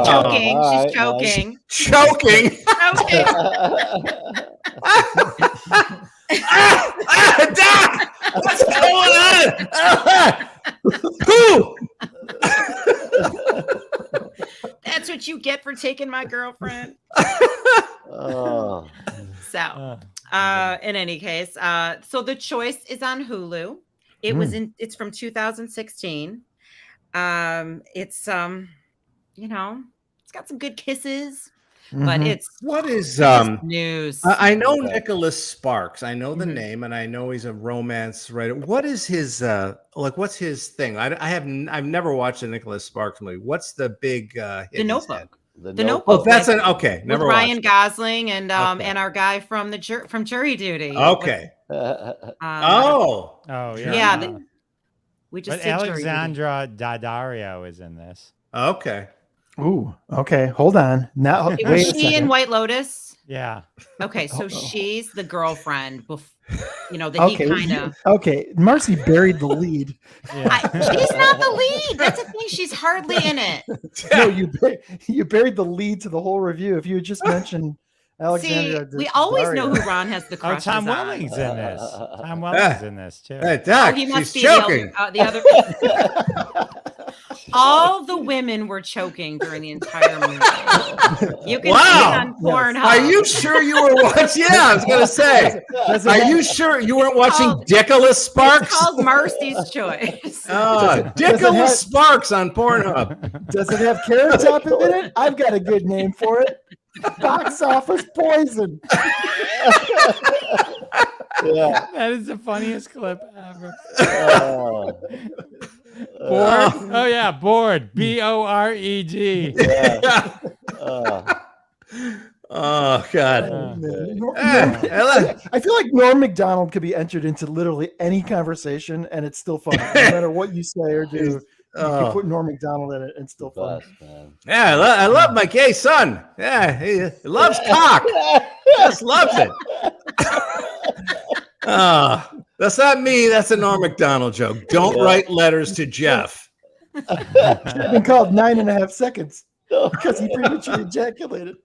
Choking. She's choking. Choking. Doc! What's going on? Who? That's what you get for taking my girlfriend. So, in any case, so the choice is on Hulu. It's from 2016. It's it's got some good kisses, but it's news. I know Nicholas Sparks. I know the name, and I know he's a romance writer. What is his what's his thing? I've never watched a Nicholas Sparks movie. What's the big hit? The Notebook. The Notebook. Oh, that's okay. Never with Ryan watched Gosling and and our guy from from Jury Duty. Okay. We just did Alexandra Daddario is in this. Okay. Ooh, okay. Hold on. Now, Was wait a she in second. White Lotus? Yeah. Okay, so Oh. she's the girlfriend. That Okay, he kind of. okay. Marcy buried the lead. Yeah. She's not the lead. That's the thing. She's hardly in it. No, you buried the lead to the whole review. If you had just mentioned Alexandra, See, we always know Daddario. who Ron has the Oh, crushes Tom on. Welling's in this. Tom Welling's in this too. Hey, Doc, He must she's be choking. the other. All the women were choking during the entire movie. You can see it on Pornhub. Are you sure you were watching? Yeah, I was gonna say. Are you sure you weren't watching Dickolas Sparks? It's called Marcy's Choice. Oh, Dickolas Sparks on Pornhub. Does it have Carrot Top in it? I've got a good name for it. Box office poison. Yeah. That is the funniest clip ever. Uh, Bored? Oh yeah, bored. Bored. yeah. Oh God. I feel like Norm Macdonald could be entered into literally any conversation and it's still funny. No matter what you say or do, you can put Norm Macdonald in it and it's still funny. Yeah, I love my gay son. Yeah, he loves cock. Just loves it. That's not me. That's a Norm Macdonald joke. Don't write letters to Jeff. Should have been called 9.5 seconds because he prematurely ejaculated.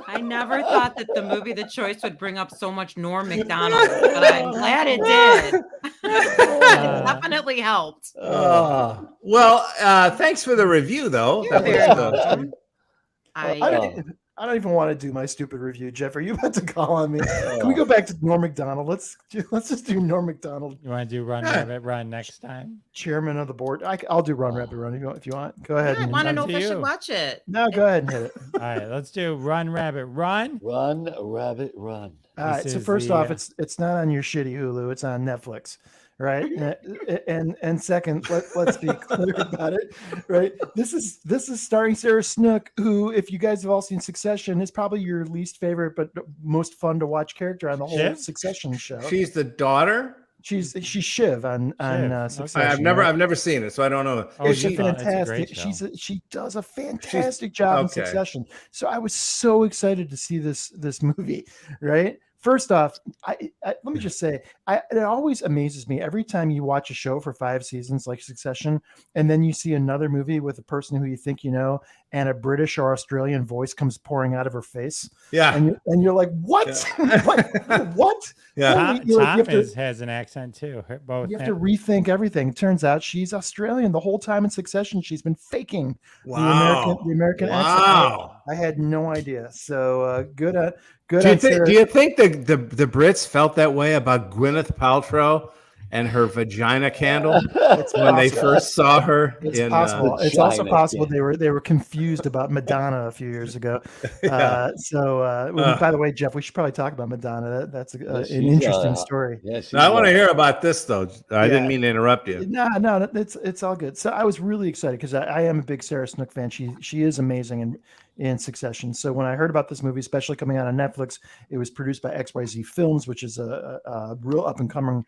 I never thought that the movie The Choice would bring up so much Norm Macdonald, but I'm glad it did. It definitely helped. Well, thanks for the review, though. You're very welcome. I don't even want to do my stupid review, Jeff. Are you about to call on me? Can we go back to Norm Macdonald? Let's just do Norm Macdonald. You want to do Run Rabbit Run next time? Chairman of the board. I'll do Run Rabbit Run if you want. Go ahead. I want to know if I you. should watch it. No, go ahead and hit it. All right, let's do Run Rabbit Run. Run, rabbit, run. All right. This So is first the, off, it's not on your shitty Hulu. It's on Netflix, right? and second, let's be clear about it, right? This is starring Sarah Snook, who, if you guys have all seen Succession, is probably your least favorite but most fun to watch character on the whole Shiv? Succession show. She's the daughter. She's Shiv on Succession. I've never seen it, so I don't know. Oh, It's she- a it's a fantastic. great show. She does a fantastic job in okay. Succession. So I was so excited to see this movie. Right. First off, I let me just say, it always amazes me every time you watch a show for 5 seasons like Succession, and then you see another movie with a person who you think you know, and a British or Australian voice comes pouring out of her face. Yeah. And you're like, what? what? Yeah. Tom has an accent too. Both. You have to rethink everything. Turns out she's Australian the whole time in Succession. She's been faking the American accent. I had no idea. So good. Good. Do you think the Brits felt that way about Gwyneth Paltrow and her vagina candle when they first saw her? It's possible. It's also possible they were confused about Madonna a few years ago. By the way, Jeff, we should probably talk about Madonna. That's an interesting story. Yeah, I want to hear about this though. I didn't mean to interrupt you. No, it's all good. So I was really excited because I am a big Sarah Snook fan. She is amazing in Succession. So when I heard about this movie, especially coming out on Netflix, it was produced by XYZ Films, which is a real up and coming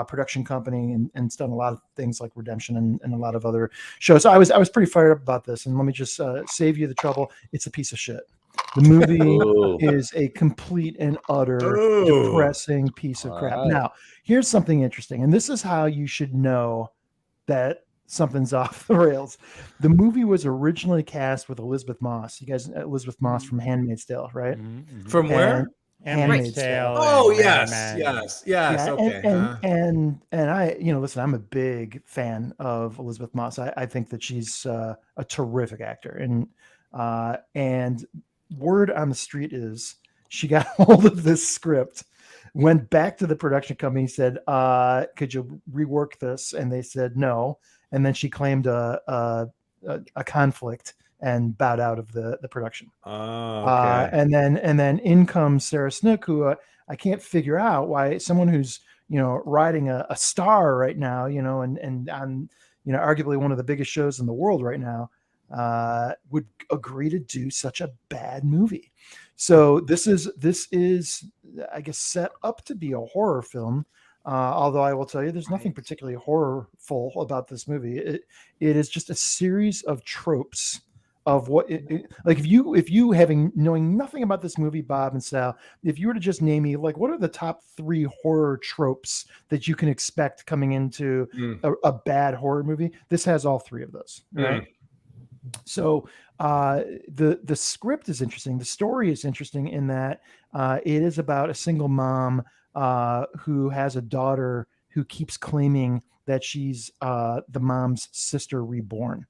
production company, and it's done a lot of things like Redemption and a lot of other shows. So I was pretty fired up about this. And let me just save you the trouble. It's a piece of shit. The movie is a complete and utter depressing piece of crap. Right. Now, here's something interesting, and this is how you should know that something's off the rails. The movie was originally cast with Elizabeth Moss. You guys, Elizabeth Moss from Handmaid's Tale, right? Mm-hmm. From where? Handmaid's Tale. Oh, yes. Yeah, okay. And I, listen, I'm a big fan of Elizabeth Moss. I think that she's a terrific actor, and word on the street is she got hold of this script, went back to the production company, said, could you rework this? And they said no. And then she claimed a conflict and bowed out of the production. Okay. And then in comes Sarah Snook, who I can't figure out why someone who's riding a star right now, and on arguably one of the biggest shows in the world right now, would agree to do such a bad movie. So this is I guess set up to be a horror film. Although I will tell you, there's nothing particularly horrorful about this movie. It is just a series of tropes what like if you knowing nothing about this movie, Bob and Sal, if you were to just name me like what are the top 3 horror tropes that you can expect coming into a bad horror movie, this has all 3 of those, right? So the script is interesting. The story is interesting in that it is about a single mom who has a daughter who keeps claiming that she's the mom's sister reborn.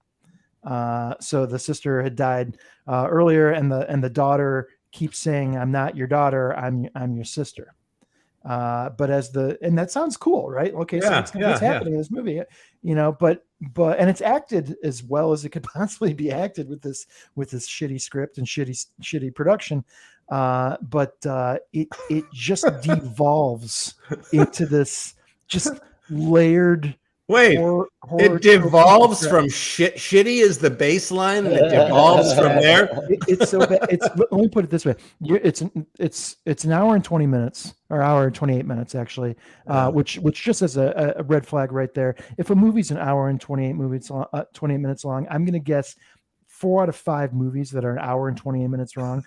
So the sister had died earlier, and the daughter keeps saying, "I'm not your daughter. I'm your sister." But and that sounds cool, right? Okay, so what's happening in this movie, but and it's acted as well as it could possibly be acted with this shitty script and shitty production. But it just devolves into this just layered. Wait, it devolves from shitty is the baseline, and it devolves from there. It's so bad. Let me put it this way: it's an hour and 20 minutes, or hour and 28 minutes, actually, which just as a red flag right there. If a movie's an hour and 28 minutes long, I'm going to guess 4 out of 5 movies that are an hour and 28 minutes long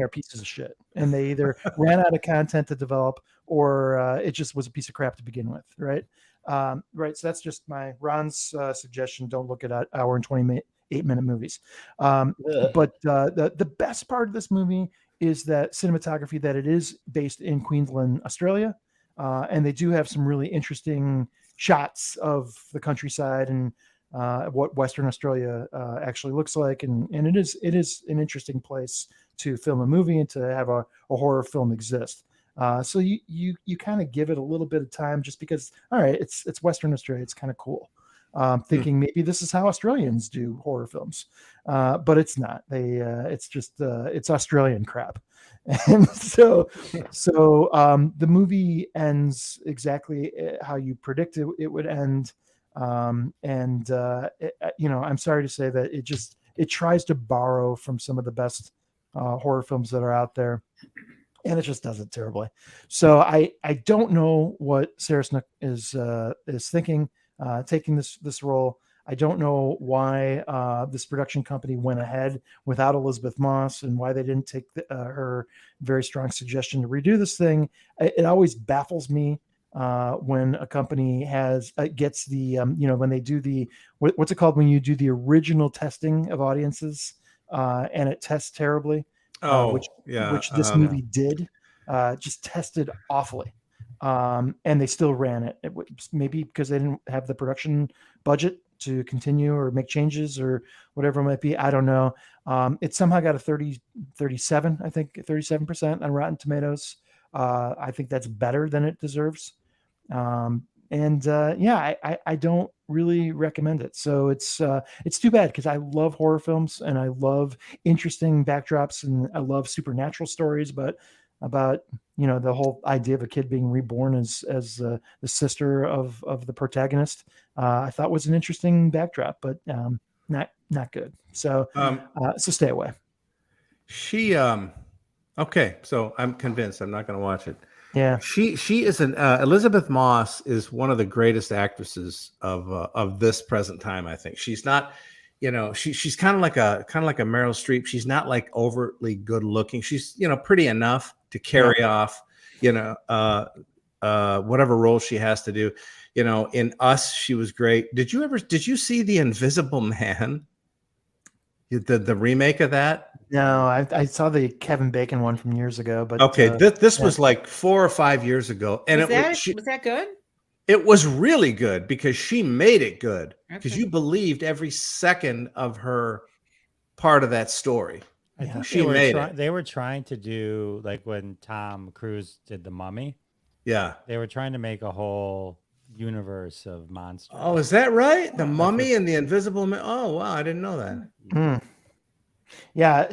are pieces of shit, and they either ran out of content to develop, or it just was a piece of crap to begin with, right? Right. So that's just Ron's suggestion. Don't look at hour and 28-minute movies. But the best part of this movie is that cinematography, that it is based in Queensland, Australia. And they do have some really interesting shots of the countryside and what Western Australia actually looks like. And it is an interesting place to film a movie and to have a horror film exist. So you kind of give it a little bit of time, just because, all right, it's Western Australia. It's kind of cool. Thinking maybe this is how Australians do horror films, but it's not. It's just it's Australian crap. And so the movie ends exactly how you predicted it would end. I'm sorry to say that it tries to borrow from some of the best horror films that are out there, and it just does it terribly. So I don't know what Sarah Snook is thinking, taking this role. I don't know why this production company went ahead without Elizabeth Moss, and why they didn't take her very strong suggestion to redo this thing. It always baffles me when a company gets the when they do the what's it called when you do the original testing of audiences and it tests terribly. Which this movie did, just tested awfully, and they still ran it. Maybe because they didn't have the production budget to continue or make changes or whatever it might be. I don't know. It somehow got a 37, I think 37% on Rotten Tomatoes. I think that's better than it deserves. I don't really recommend it. So it's too bad, because I love horror films and I love interesting backdrops and I love supernatural stories, but about the whole idea of a kid being reborn as the sister of the protagonist, I thought was an interesting backdrop, but not good. So so stay away. Okay, so I'm convinced I'm not going to watch it. Yeah, she is Elizabeth Moss is one of the greatest actresses of this present time. I think she's not, she's kind of like a Meryl Streep. She's not like overtly good looking. She's pretty enough to carry off whatever role she has to do. In Us, she was great. Did you see The Invisible Man? The remake of that? No, I saw the Kevin Bacon one from years ago, but okay, this was like 4 or 5 years ago, and was that good? It was really good because she made it good, because you believed every second of her part of that story. I think she made it. They were trying to do like when Tom Cruise did The Mummy. Yeah, they were trying to make a whole universe of monsters. Oh, is that right? The Mummy and the Invisible Man. Oh, wow, I didn't know that. Yeah.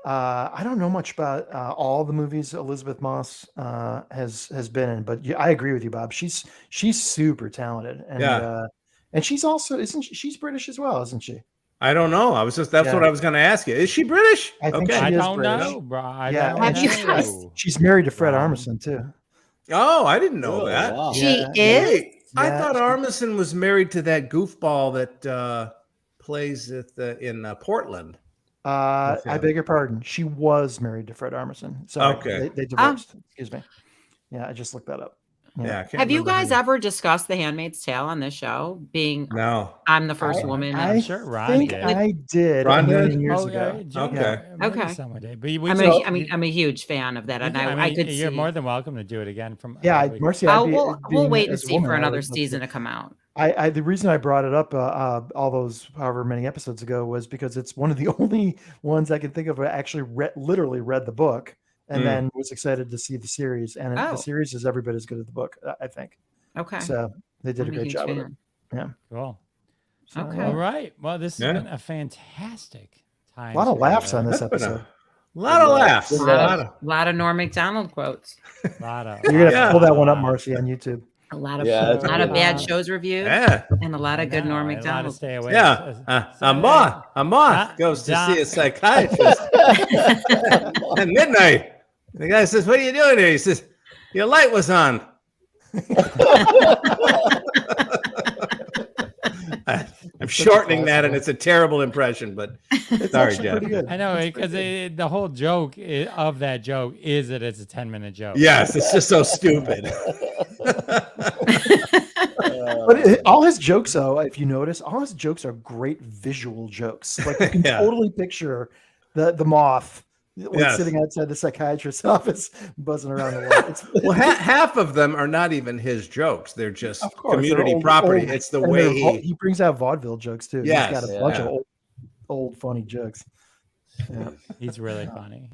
I don't know much about all the movies Elizabeth Moss has been in, but I agree with you, Bob. She's super talented, and she's also she's British as well, isn't she? I don't know. That's what I was going to ask you. Is she British? I think she I is don't British. know, bro. She's married to Fred Armisen too. Oh, I didn't know that. Wow. She is. I thought Armisen was married to that goofball that plays it in Portland. I beg your pardon. She was married to Fred Armisen. Sorry, Okay. they divorced. Excuse me. Yeah, I just looked that up. Yeah. I can't Have you remember her guys name. ever discussed The Handmaid's Tale on this show? Being No. I'm the first woman. I'm sure Ron think did. I did Ron a million did? years Oh, ago. Okay. Maybe Okay. someone did. But we I'm a huge fan of that, and I could you're see. more than welcome to do it again. From Marcy, I'd be, we'll being wait and as a see woman, for I another would love season to come out. I the reason I brought it up all those however many episodes ago was because it's one of the only ones I can think of where I actually literally read the book and then was excited to see the series. And the series is every bit as good as the book, I think. Okay. So they did I'm a great huge job of it. fan. Yeah. Cool. So, Okay. yeah. All right. Well, this has been a fantastic time. A lot of laughs on this That's been episode. a lot of laughs. A lot of Norm Macdonald quotes. You're You're gonna have to pull that one up, Marcy, on YouTube. A lot of bad shows reviewed. Yeah. And a lot of good Norm Macdonald. Stay away. Yeah. A moth goes to see a psychiatrist at midnight. The guy says, "What are you doing here?" He says, "Your light was on." I'm shortening that, and it's a terrible impression, but sorry, Jeff. I know, because the whole joke of that joke is that it's a 10-minute joke. Yes, it's just so stupid. But all his jokes, though, if you notice, all his jokes are great visual jokes. Like you can totally picture the moth sitting outside the psychiatrist's office, buzzing around the wall. Half of them are not even his jokes; they're just community property. It's the way he brings out vaudeville jokes too. Yes, He's got a bunch of old funny jokes. Yeah. He's really funny.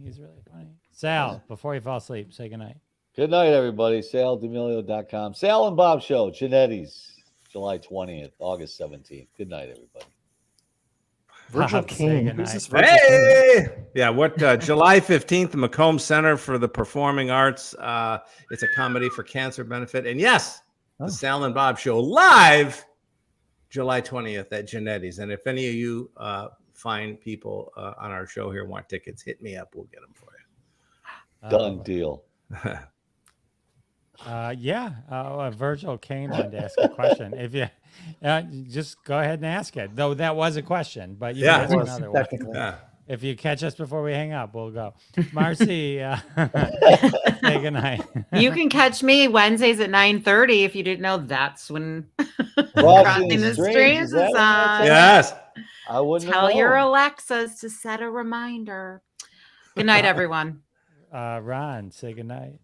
Sal, before you fall asleep, say goodnight. Good night, everybody. SalDemilio.com. Sal and Bob Show, Genetti's, July 20th, August 17th. Good night, everybody. Virgil King. Who's this Virgil King? Yeah, July 15th, the Macomb Center for the Performing Arts. It's a comedy for cancer benefit. And yes, the Sal and Bob Show live July 20th at Genetti's. And if any of you find people on our show here want tickets, hit me up. We'll get them for you. Done deal. Virgil Kane wanted to ask a question. If you just go ahead and ask it, though that was a question, but you can ask another one. Yeah. If you catch us before we hang up, we'll go. Marcy, say goodnight. You can catch me Wednesdays at 9:30. If you didn't know, that's when Crossing the Streams Streams is on. Yes. I wouldn't Tell have your known. Alexas to set a reminder. Good night, everyone. Ron, say goodnight.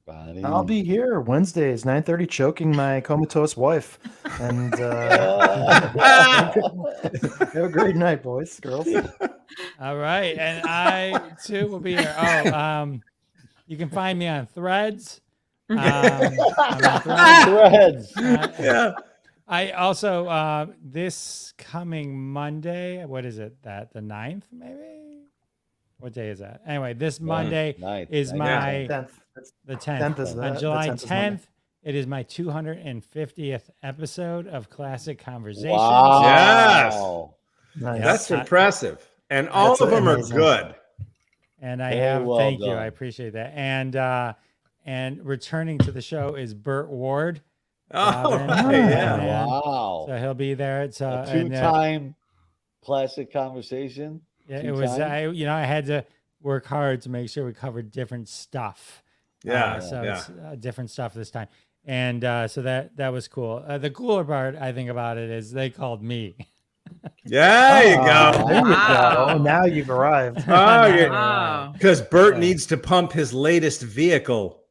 I'll be here Wednesdays, 9:30, choking my comatose wife. And have a great night, boys, girls. All right, and I too will be here. You can find me on Threads. I'm on Threads. Yeah. I also this coming Monday. What is it? The 9th, maybe. What day is that? Anyway, this Monday is my 10th. The 10th. Is On July 10th is Monday. 10th, it is my 250th episode of Classic Conversations. Wow. Nice. That's impressive. And all of them are good. And I Very have, well thank you, done. I appreciate that. And returning to the show is Burt Ward. Oh, Robin, right, yeah. man. Wow. So he'll be there. It's A two-time classic conversation. Yeah, it was. I had to work hard to make sure we covered different stuff. It's different stuff this time, and so that was cool. The cooler part, I think, about it is they called me. There you go. There you Wow. go. Now you've arrived. Oh. Because Bert needs to pump his latest vehicle,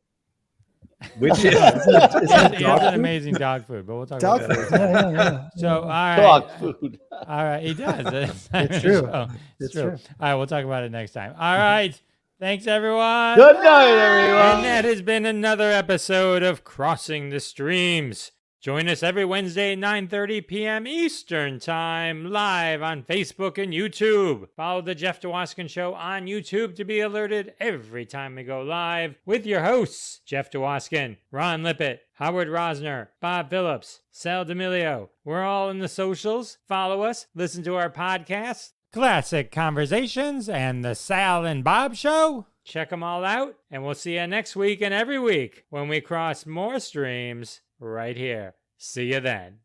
which is He has an amazing dog food, but we'll talk Dog about food. that. Yeah. So all right, Dog food. all right, he does. It's true. So, It's true. true. All right, we'll talk about it next time. All right, thanks everyone. Good night, everyone. And that has been another episode of Crossing the Streams. Join us every Wednesday at 9:30 p.m. Eastern Time, live on Facebook and YouTube. Follow The Jeff DeWaskin Show on YouTube to be alerted every time we go live with your hosts, Jeff DeWaskin, Ron Lippett, Howard Rosner, Bob Phillips, Sal D'Amelio. We're all in the socials. Follow us, listen to our podcasts, Classic Conversations, and The Sal and Bob Show. Check them all out, and we'll see you next week and every week when we cross more streams right here. See you then.